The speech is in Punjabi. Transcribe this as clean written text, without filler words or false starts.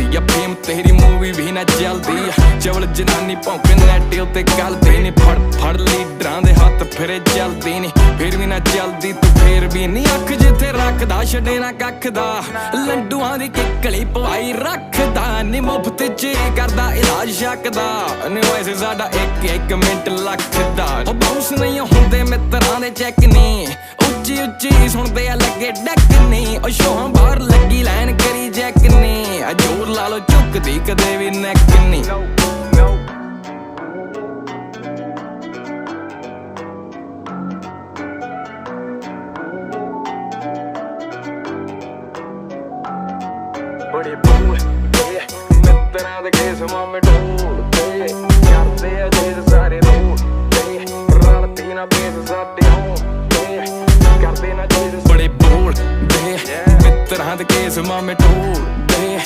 ਚੱਲਦੀ ਆ ਫੇਮ ਤੇਰੀ ਮੂਵੀ ਵੀ ਨਾ ਚੱਲਦੀ ਆ ਚਵਲ ਜਨਾਨੀ ਭੌਂਕੇ ਨੈਟ ਉੱਤੇ ਗਲਦੀ ਨੀ ਫੜ ਫੜ ਲੀਡਰਾਂ ਦੇ ਹੱਥ ਫਿਰੇ ਚੱਲਦੀ ਨੀ ਫਿਰ ਵੀ ਨਾ ਚੱਲਦੀ ਤੂੰ ਫੇਰ ਵੀ ਨੀ ਅੱਖ ਜਿੱਥੇ ਰੱਖਦਾ ਛੱਡੇ ਨਾ ਕੱਖ ਦਾ ਲੰਡੂਆਂ ਦੀ ਕਿੱਕਲੀ ਪਵਾਈ ਰੱਖਦਾ ਨੀ ਮੁਫਤ ਚ ਕਰਦਾ ਇਲਾਜ ਸ਼ੱਕ ਦਾ ਨੀ ਵੈਸੇ ਸਾਡਾ ਇੱਕ ਮਿੰਟ ਲੱਖ ਦਾ ਉਹ ਬਾਉਂਸ ਨਹੀਂ ਹੁੰਦੇ ਮਿੱਤਰਾਂ ਦੇ ਚੈੱਕ ਨੀ ਉੱਚੀ ਉੱਚੀ ਸੁਣਦੇ ਆ ਲੱਗੇ ਡੈਕ ਨੀ ਉਹ ਸ਼ੋਹਾਂ ਬਾਹਰ ਲੱਗੀ ਲਾਈਨ ਕਰੀ ਜੈਕ ਨੀ ਆ ਜੋਰ ਲਾ ਲੋ ਝੁਕਦੀ ਕਦੇ ਵੀ ਨੈਕ ਨੀ ਬੜੇ ਬੋਲਦੇ ਮਿੱਤਰਾਂ ਦੇ ਕੇਸ ਮਾਮੇ ਢੋਲਦੇ ਕਰਦੇ ਆ ਜੇ ਸਾਰੇ ਰੋਲਦੇ ਰਲਦੀ ਨਾ ਬੇਸ ਸਾਡੇ ਹੋਂਦੇ ਕਰਦੇ ਨਾ ਜੇ ਬੜੇ ਬੋਲਦੇ ਮਿੱਤਰਾਂ ਦੇ ਕੇਸ ਮਾਮੇ ਢੋਲਦੇ